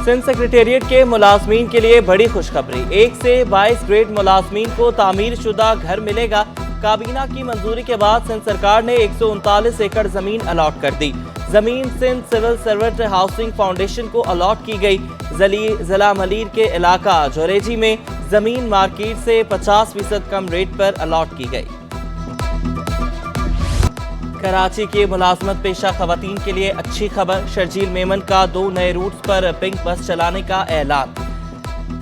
Sindh secretariat के मुलाजमीन के लिए बड़ी खुशखबरी। 1 से 22 ग्रेड मुलाजमीन को तामीर शुदा घर मिलेगा। काबीना की मंजूरी के बाद सिंध सरकार ने 139 एकड़ जमीन अलॉट कर दी। जमीन Sindh civil servant housing foundation को अलॉट की गई। जिला मलीर के इलाका जोरेजी में जमीन मार्केट से 50% कम रेट पर अलॉट की गई। कराची के मुलाजमत पेशा खवातीन के लिए अच्छी खबर। शर्जील मेमन का 2 नए रूट्स पर पिंक बस चलाने का ऐलान।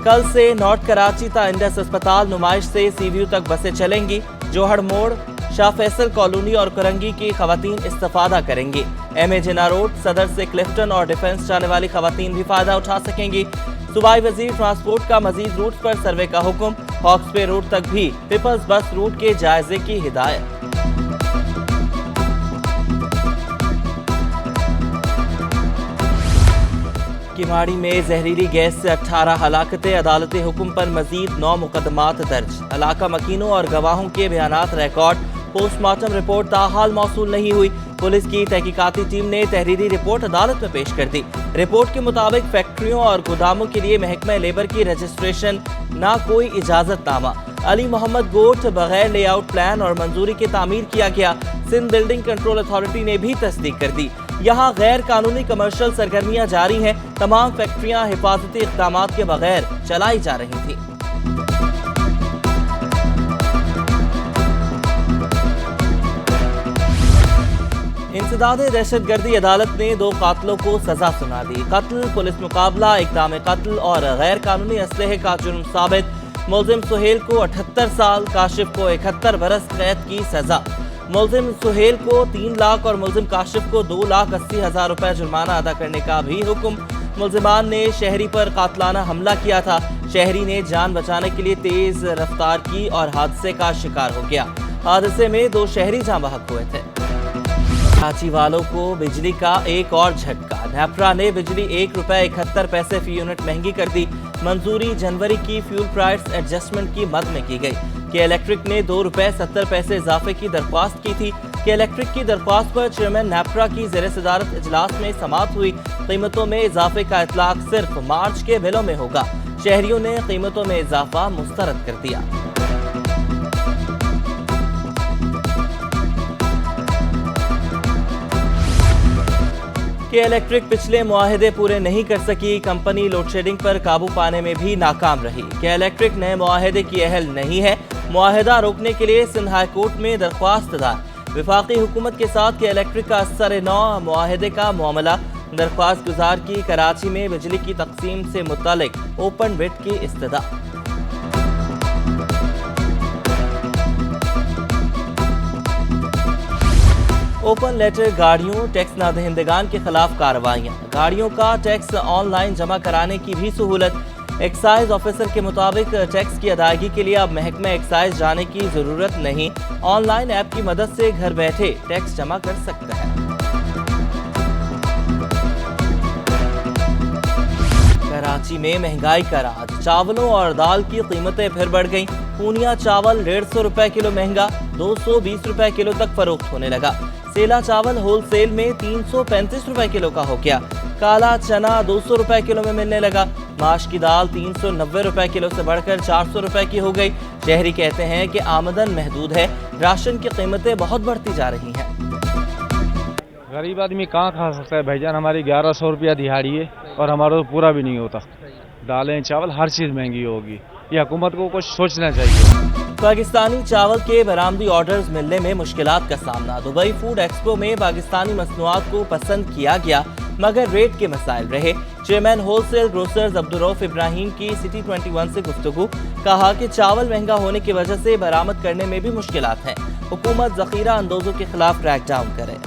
कल से नॉर्थ कराची ता इंडस अस्पताल नुमाइश से सीव्यू तक बसें चलेंगी। जोहड़ मोड़, शाह फैसल कॉलोनी और करंगी की खवातीन इस्तेफादा करेंगी। MA जिना रोड, सदर से क्लिफ्टन और डिफेंस जाने वाली खवातीन भी फायदा उठा सकेंगी। सूबाई वजीर ट्रांसपोर्ट का मजीद रूट पर सर्वे का हुक्म। हॉक्सपे रोड तक भी पीपल्स बस रूट के जायजे की हिदायत। किमाड़ी में जहरीली गैस से 18 हलाकतें। अदालती हुक्म पर मजीद 9 मुकदमात दर्ज। इलाका मकीनों और गवाहों के बयानात रिकॉर्ड। पोस्टमार्टम रिपोर्ट ताहाल मौसूल नहीं हुई। पुलिस की तहकीकाती टीम ने तहरीरी रिपोर्ट अदालत में पेश कर दी। रिपोर्ट के मुताबिक फैक्ट्रियों और गोदामों के लिए महकमा लेबर की रजिस्ट्रेशन, ना कोई इजाजतनामा। अली मोहम्मद गोट बगैर लेआउट प्लान और मंजूरी के तामीर किया गया। सिंध बिल्डिंग कंट्रोल अथॉरिटी ने भी तस्दीक कर दी। यहाँ गैर कानूनी कमर्शियल सरगर्मियां जारी हैं। तमाम फैक्ट्रियां हिफाजती इक़दामात के बगैर चलाई जा रही थी। इंसदादे दहशतगर्दी अदालत ने 2 कातलों को सजा सुना दी। कत्ल, पुलिस मुकाबला, इक़दाम कत्ल और गैर कानूनी असलहे का जुर्म साबित। मुलजिम सुहेल को 78 साल, काशिफ को 71 बरस कैद की सजा। मुलजिम सुहेल को 3 लाख और मुलजिम काशिफ को 2,80,000 रुपए जुर्माना अदा करने का भी हुक्म। मुलजिमान ने शहरी पर कातलाना हमला किया था। शहरी ने जान बचाने के लिए तेज रफ्तार की और हादसे का शिकार हो गया। हादसे में 2 शहरी जाँ बहक हुए थे। कराची वालों को बिजली का एक और झटका। नेपरा ने बिजली ₹1.71 फी यूनिट महंगी कर दी। मंजूरी जनवरी की फ्यूल प्राइस एडजस्टमेंट की मद में की गई। के इलेक्ट्रिक ने ₹2.70 इजाफे की दरख्वास्त की थी। के इलेक्ट्रिक की दरख्वास्त पर चेयरमैन नेपरा की ज़ेर सदारत इजलास में समाअत हुई। कीमतों में इजाफे का इतलाक सिर्फ मार्च के बिलों में होगा। शहरियों ने कीमतों में इजाफा मुस्तरद कर दिया। के इलेक्ट्रिक पिछले मुआहदे पूरे नहीं कर सकी। कंपनी लोड शेडिंग पर काबू पाने में भी नाकाम रही। के इलेक्ट्रिक नए मुआहदे की अहल नहीं है। मुआहदा रोकने के लिए सिंध हाई कोर्ट में दरख्वास्त दायर। वफाकी हुकूमत के साथ के इलेक्ट्रिक का असर-ए-नौ मुआहदे का मामला। दरख्वास्त गुजार की कराची में बिजली की तकसीम से मुतालिक ओपन बिड की इस्तदा। ओपन लेटर गाड़ियों, टैक्स नादहिंदगान के खिलाफ कार्रवाइयाँ। गाड़ियों का टैक्स ऑनलाइन जमा कराने की भी सहूलत। एक्साइज ऑफिसर के मुताबिक टैक्स की अदायगी के लिए अब महकमा एक्साइज जाने की जरूरत नहीं। ऑनलाइन ऐप की मदद से घर बैठे टैक्स जमा कर सकते हैं। कराची में महंगाई का राज। चावलों और दाल की कीमतें फिर बढ़ गईं। पूनिया चावल 150 रुपए किलो महंगा, 220 रुपए किलो तक फरोख्त होने लगा। सेला चावल होलसेल में 335 रुपए किलो का हो गया। काला चना 200 रुपए किलो में मिलने लगा। माश की दाल 390 रुपए किलो से बढ़कर 400 रुपए की हो गई। शहरी कहते हैं कि आमदन महदूद है। राशन की कीमतें बहुत बढ़ती जा रही हैं। गरीब आदमी कहाँ खा सकता है भाईजान। हमारी 1100 रुपया दिहाड़ी है और हमारा तो पूरा भी नहीं होता। दालें, चावल, हर चीज़ महंगी होगी। ये हुकूमत को कुछ सोचना चाहिए। पाकिस्तानी चावल के बरामदी ऑर्डर्स मिलने में मुश्किलात का सामना। दुबई फूड एक्सपो में पाकिस्तानी मसनूआत को पसंद किया गया, मगर रेट के मसाइल रहे। Chairman wholesale grocers Abdur Rauf Ibrahim की सिटी 21 से गुफ्तगू। कहा कि चावल महंगा होने की वजह से बरामद करने में भी मुश्किलात हैं। हुकूमत जखीरा अंदोजों के खिलाफ क्रैकडाउन करे।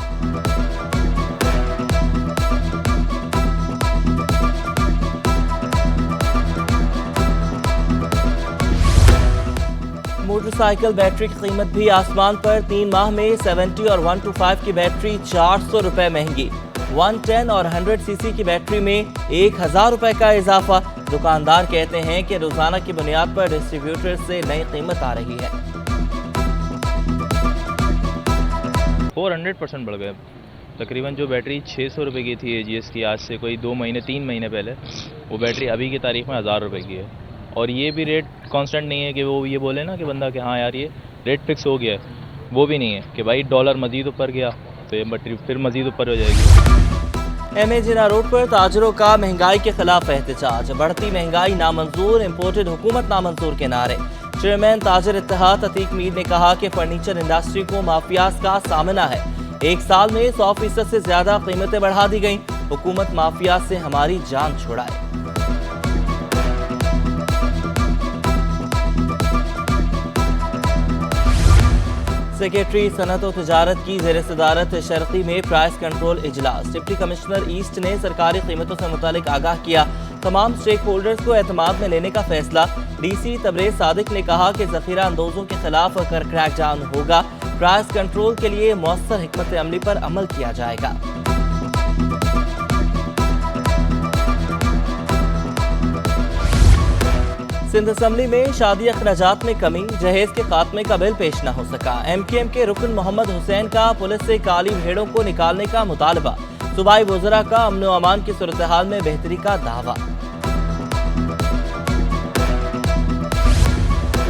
मोटरसाइकिल बैटरी की कीमत भी आसमान पर। 3 माह में 70 और 125 की बैटरी 400 रुपए महंगी। 110 और 100 सीसी की बैटरी में 1000 रुपए का इजाफा। दुकानदार कहते हैं कि रोजाना की बुनियाद पर डिस्ट्रीब्यूटर से नई कीमत आ रही है। 400% बढ़ गए। तकरीबन जो बैटरी 600 रुपये की थी AGS की, आज से कोई 2 महीने 3 महीने पहले, वो बैटरी अभी की तारीख में 1000 रुपये की है। और ये भी रेट कांस्टेंट नहीं है कि वो ये बोले ना कि बंदा कि हाँ यार ये रेट फिक्स हो गया है, वो भी नहीं है कि भाई डॉलर मज़ीद ऊपर गया तो ये बैटरी फिर मज़ीद ऊपर हो जाएगी। MA जिना रोड पर ताजरों का महंगाई के खिलाफ एहतजाज, बढ़ती महंगाई नामंजूर, इम्पोर्टेड हुकूमत नामंजूर के नारे। चेयरमैन ताजर इत्तेहाद अतीक मीर ने कहा कि फर्नीचर इंडस्ट्री को माफियाज का सामना है। एक साल में 100% से ज्यादा कीमतें बढ़ा दी गईं। हुकूमत माफिया से हमारी जान छुड़ाए। सेक्रेटरी सनत और तिजारत की ज़ेर सदारत शर्की में प्राइस कंट्रोल इजलास। डिप्टी कमिश्नर ईस्ट ने सरकारी कीमतों से मुतालिक आगाह किया। तमाम स्टेक होल्डर्स को एतमाद में लेने का फैसला। DC तबरेज सादिक ने कहा कि जखीरा अंदोजों के खिलाफ कर क्रैकडाउन होगा। प्राइस कंट्रोल के लिए मौसर हिकमत अमली पर अमल किया जाएगा। सिंध असम्बली में शादी अखराजात में कमी, जहेज के खात्मे का बिल पेश न हो सका। MKM के रुकन मोहम्मद हुसैन का पुलिस से काली भेड़ों को निकालने का मुतालबा। सूबाई वज़रा का अमन व अमान की सूरत हाल में बेहतरी का दावा।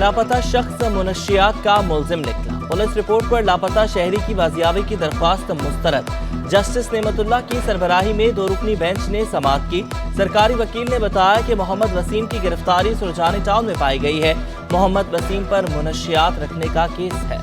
लापता शख्स मुनशियात का मुलजिम निकला। पुलिस रिपोर्ट पर लापता शहरी की बाजियाबी की दरख्वास्त मुस्तरद। जस्टिस नेमतुल्लाह की सरबराही में 2 रुकनी बेंच ने समाअत की। सरकारी वकील ने बताया कि मोहम्मद वसीम की गिरफ्तारी सुरजानी टाउन में पाई गई है। मोहम्मद वसीम पर मुनशियात रखने का केस है।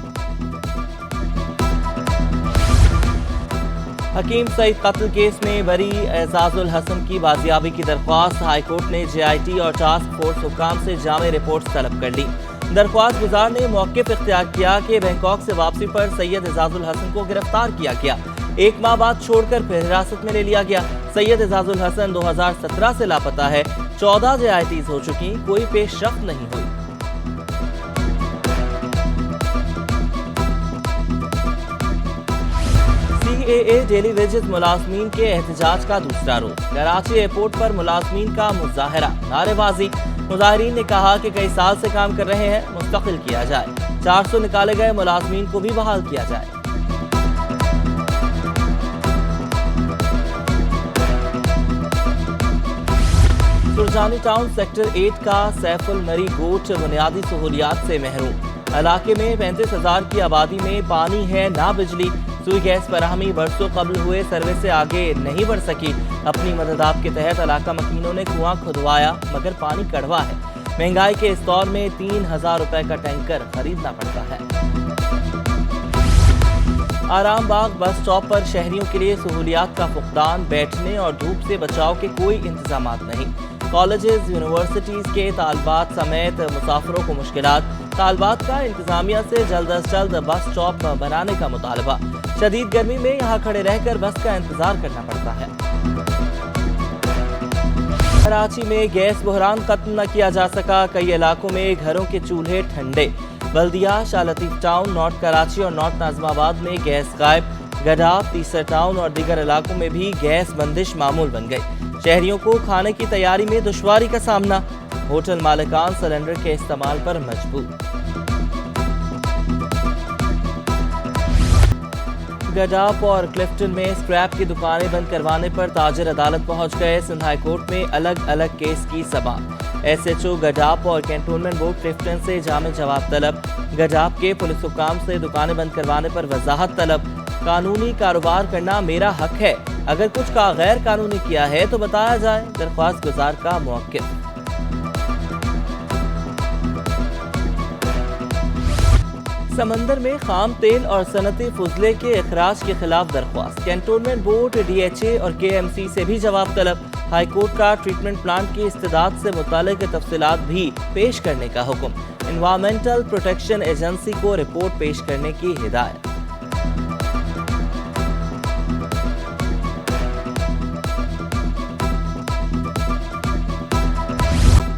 हकीम सईद कत्ल केस में बरी एजाजुल हसन की बाजियाबी की दरख्वास्त। हाईकोर्ट ने JIT और टास्क फोर्स हुकाम से जामे रिपोर्ट तलब कर ली। दरख्वास्त गुजार ने मौक़िफ़ इख्तियार किया कि बैंकॉक से वापसी पर सैयद एजाजुल हसन को गिरफ्तार किया गया। 1 माह बाद छोड़कर फिर हिरासत में ले लिया गया। सैयद एजाजुल हसन 2017 से लापता है। 14 JITs हो चुकी, कोई पेशरफ्त नहीं हुई। CAA डेली वेजेस मुलाजमीन के एहतजाज का दूसरा रोज। कराची एयरपोर्ट पर मुलाजमीन का मुजाहरा, नारेबाजी। मुजाहिरीन ने कहा कि कई साल से काम कर रहे हैं, मुस्तकिल किया जाए। 400 निकाले गए मुलाजमीन को भी बहाल किया जाए। सुरजानी टाउन सेक्टर 8 का सैफुल मरी गोट बुनियादी सहूलियात से महरूम। इलाके में 35,000 की आबादी में पानी है ना बिजली। सुई गैस फराहमी बरसों कबल हुए सर्वे से आगे नहीं बढ़ सकी। अपनी मददात के तहत इलाका मकीनों ने कुआं खुदवाया, मगर पानी कड़वा है। महंगाई के इस दौर में 3,000 रुपए का टैंकर खरीदना पड़ता है। आराम बाग बस स्टॉप पर शहरियों के लिए सहूलियात का फुकदान, बैठने और धूप से बचाव के कोई इंतजामात नहीं। कॉलेजेस यूनिवर्सिटीज के तालबात समेत मुसाफिरों को मुश्किलात। तालबात का इंतजामिया से जल्द अज जल्द बस स्टॉप बनाने का मुतालबा। शदीद गर्मी में यहाँ खड़े रहकर बस का इंतजार करना पड़ता है। कराची में गैस बहरान खत्म न किया जा सका। कई इलाकों में घरों के चूल्हे ठंडे। बल्दिया, शाह लतीफ टाउन, नॉर्थ कराची और नॉर्थ नाज़िमाबाद में गैस गायब। गडाफ, तीसर टाउन और दीगर इलाकों में भी गैस बंदिश मामूल बन गई। शहरियों को खाने की तैयारी में दुश्वारी का सामना। होटल मालिकान सिलेंडर के इस्तेमाल पर मजबूर। गडाफ और क्लिफ्टन में स्क्रैप की दुकानें बंद करवाने पर ताजिर अदालत पहुंच गए। सिंध हाई कोर्ट में अलग अलग केस की समाअत। SHO गडाफ और कैंटोनमेंट बोर्ड क्लिफ्टन से जामे जवाब तलब। गडाफ के पुलिस हुकाम से दुकानें बंद करवाने पर वजाहत तलब। कानूनी कारोबार करना मेरा हक है, अगर कुछ का गैर कानूनी किया है तो बताया जाए। दरख्वास्त गुजार का मौक़िफ़। समंदर में खाम तेल और सनती फुजले के अखराज के खिलाफ दरख्वास्त। कैंटोनमेंट बोर्ड, DHA और KMC से भी जवाब तलब। हाई कोर्ट का ट्रीटमेंट प्लांट की इस्तेदाद से मुतालिक तफसीलात भी पेश करने का हुक्म। एनवायरमेंटल प्रोटेक्शन एजेंसी को रिपोर्ट पेश करने की हिदायत।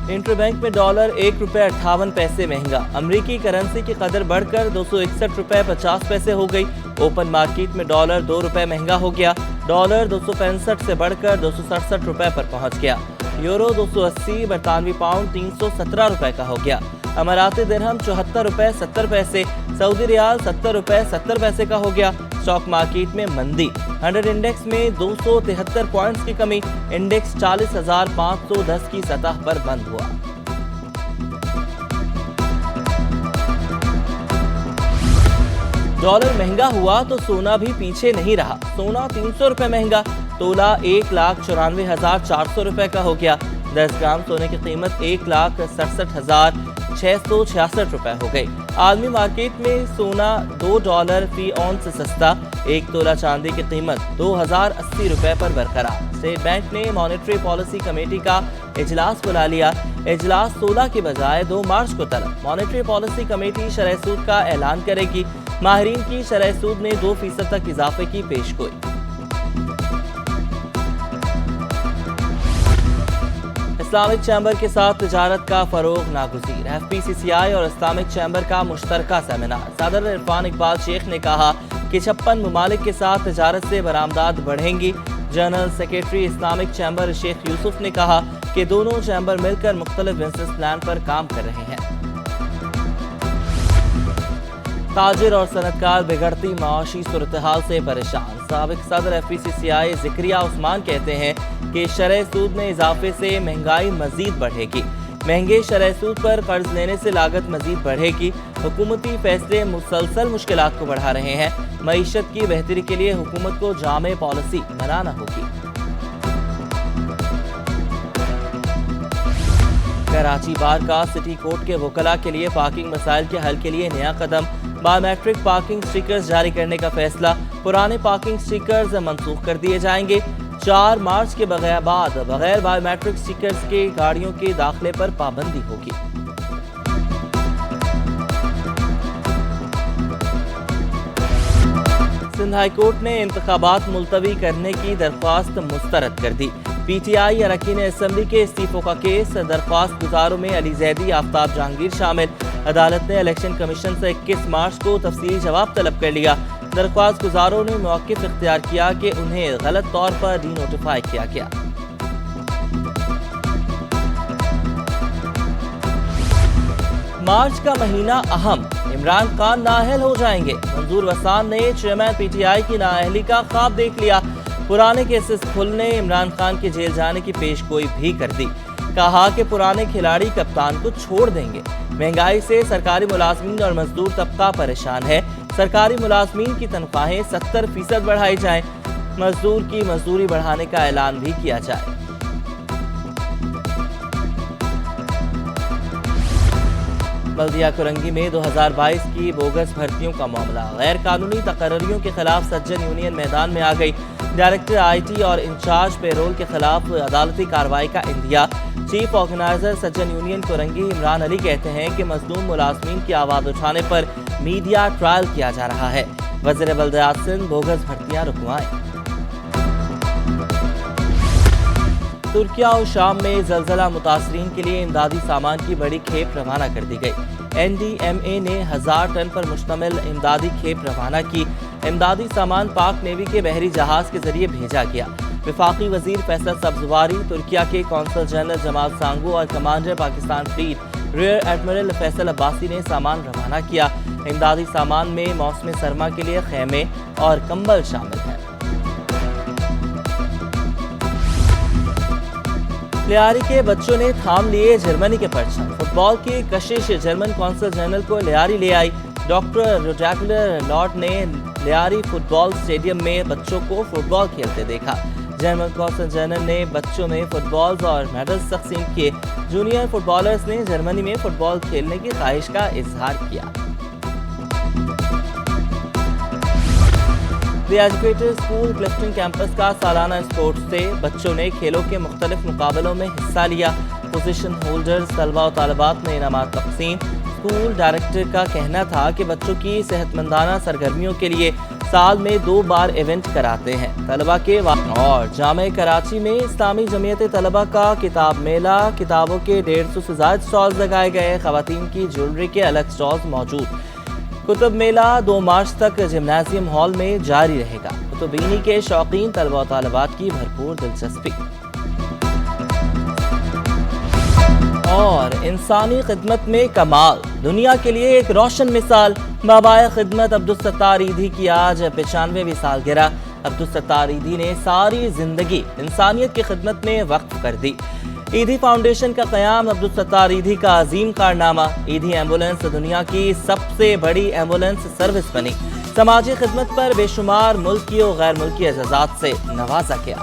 इंटरबैंक में डॉलर 1 रुपये 58 पैसे महंगा। अमरीकी करेंसी की कदर बढ़कर 261 रुपये 50 पैसे हो गई। ओपन मार्केट में डॉलर 2 रुपये महंगा हो गया। डॉलर 265 से बढ़कर 267 रुपये पर पहुंच गया। यूरो 280, बरतानवी पाउंड 317 रुपये का हो गया। अमाराती दिरहम 74 रुपये 70 पैसे। सऊदी रियाल 70 रुपये 70 पैसे का हो गया। स्टॉक मार्केट में मंदी, 100 इंडेक्स में 273 पॉइंट्स की कमी, इंडेक्स 40,510 की सतह पर बंद हुआ। डॉलर महंगा हुआ तो सोना भी पीछे नहीं रहा। सोना 300 रुपए महंगा, तोला 1,94,400 रुपए का हो गया। 10 ग्राम सोने की कीमत 1,67,666 रुपए हो गई। आलमी मार्केट में सोना $2 फी औंस सस्ता, 1 तोला चांदी की कीमत 2,080 रुपए पर बरकरार। स्टेट बैंक ने मॉनेटरी पॉलिसी कमेटी का इजलास बुला लिया। इजलास 16 के बजाय 2 मार्च को तलब। मॉनेटरी पॉलिसी कमेटी शरह सूद का ऐलान करेगी। माहिरीन की शरह सूद में 2% तक इजाफे की पेशगोई। इस्लामिक चैम्बर के साथ तिजारत का फरोग नागुज़ीर। FPCCI और इस्लामिक चैम्बर का मुश्तरका सेमिनार। सदर इरफान इकबाल शेख ने कहा कि 56 ममालिक के साथ तिजारत से बरामदात बढ़ेंगी। General secretary Islamic chamber Sheikh Yusuf ने कहा कि दोनों चैम्बर मिलकर मुख्तलिफ बिजनेस प्लान पर काम कर रहे हैं। ताजिर और सनतकार बिगड़ती माशी सूरत-ए-हाल से परेशान। साबिक सदर FPCCI ज़िक्रिया उस्मान कहते हैं कि शरह सूद में इजाफे से महंगाई मजीद बढ़ेगी। महंगे शरह सूद पर कर्ज लेने से लागत मजीद बढ़ेगी। हुकूमती फैसले मुसलसल मुश्किलात को बढ़ा रहे हैं। मईशत की बेहतरी के लिए हुकूमत को जामे पॉलिसी बनाना होगी। कराची बार का सिटी कोर्ट के वकला के लिए पार्किंग मसाइल के हल के लिए नया कदम। बायोमेट्रिक पार्किंग स्टिकर्स जारी करने का फैसला। पुराने पार्किंग स्टिकर्स मनसूख कर दिए जाएंगे। 4 मार्च के बाद बगैर बायोमेट्रिक स्टिकर्स के गाड़ियों के दाखिले पर पाबंदी होगी। सिंध हाई कोर्ट ने इंतखाबात मुलतवी करने की दरख्वास्त मुस्तरद कर दी। PTI अरकान असम्बली के इस्तीफों का केस। दरख्वास्त गुजारों में अली जैदी, आफ्ताब जहांगीर शामिल। अदालत ने इलेक्शन कमीशन से 21 मार्च को तफसीली जवाब तलब कर लिया। दरख्वास्त गुजारों ने मौक़िफ़ इख्तियार किया कि उन्हें गलत तौर पर डीनोटिफाई किया गया। मार्च का महीना अहम। इमरान खान नाअहल हो जाएंगे। मंजूर वसान ने चेयरमैन PTI की नाअहली का ख्वाब देख लिया। पुराने केसेस खुलने, इमरान खान के जेल जाने की पेशगोई भी कर दी। कहा कि पुराने खिलाड़ी कप्तान को छोड़ देंगे। महंगाई से सरकारी मुलाजमीन और मजदूर तबका परेशान है। सरकारी मुलाजमीन की तनख्वाहें 70% बढ़ाई जाएं। मजदूर की मजदूरी बढ़ाने का ऐलान भी किया जाए। बल्दिया कुरंगी में 2022 की बोगस भर्तियों का मामला। गैर कानूनी तकर्रियों के खिलाफ सज्जन यूनियन मैदान में आ गई। डायरेक्टर IT और इंचार्ज पेरोल के खिलाफ अदालती कार्रवाई का इंदिया। चीफ ऑर्गेनाइजर सज्जन यूनियन कुरंगी इमरान अली कहते हैं कि मजलूम मुलाजमीन की आवाज उठाने पर मीडिया ट्रायल किया जा रहा है। वज़ीर बल्दियात सिंध बोगस भर्तियां रुकवाएं। तुर्किया और शाम में ज़लज़ला मुतासरीन के लिए इमदादी सामान की बड़ी खेप रवाना कर दी गई। NDMA ने 1000 टन पर मुश्तमिल इमदादी खेप रवाना की। इमदादी सामान पाक नेवी के बहरी जहाज के जरिए भेजा गया। वफाकी वजीर फैसल सब्जवारी, तुर्किया के कौंसल जनरल जमाल सांगू और commander Pakistan fleet rear admiral Faisal Abbasi ने सामान रवाना किया। इमदादी सामान में मौसम सरमा के लिए खेमे और कंबल शामिल हैं। लियारी के बच्चों ने थाम लिए जर्मनी के परचम। फुटबॉल की कशिश जर्मन कौंसल जनरल को लियारी ले आई। डॉक्टर रोटैगलर लॉर्ड ने लियारी फुटबॉल स्टेडियम में बच्चों को फुटबॉल खेलते देखा। जर्मन कौंसल जनरल ने बच्चों में फुटबॉल्स और मेडल्स तकसीम किए। जूनियर फुटबॉलर्स ने जर्मनी में फुटबॉल खेलने की ख्वाहिश का इजहार किया। The educator school Clifton campus का सालाना स्पोर्ट्स डे। बच्चों ने खेलों के मुख्तलिफ मुकाबलों में हिस्सा लिया। पोजीशन होल्डर्स, तलबा और तालिबात में इनामात तकसीम। स्कूल डायरेक्टर का कहना था कि बच्चों की सेहतमंदाना सरगर्मियों के लिए साल में 2 बार इवेंट कराते हैं। तलबा के और जामे कराची में इस्लामी जमीयत तलबा का किताब मेला। किताबों के 150 से ज़्यादा स्टॉल्स लगाए गए। खवातीन की ज्वेलरी के अलग स्टॉल्स मौजूद। कुतुब मेला 2 मार्च तक जिम्नाजियम हॉल में जारी रहेगा। कुतुबीनी के शौकीन तलबा और तालिबात की भरपूर दिलचस्पी। और इंसानी खिदमत में कमाल। دنیا کے لیے ایک روشن مثال بابائے خدمت عبدالستار ایدھی کی آج 95ویں سالگرہ۔ عبدالستار ایدھی نے ساری زندگی انسانیت کی خدمت میں وقف کر دی۔ ایدھی فاؤنڈیشن کا قیام عبدالستار ایدھی کا عظیم کارنامہ۔ ایدھی ایمبولینس دنیا کی سب سے بڑی ایمبولینس سروس بنی۔ سماجی خدمت پر بے شمار ملکی و غیر ملکی اعزازات سے نوازا گیا۔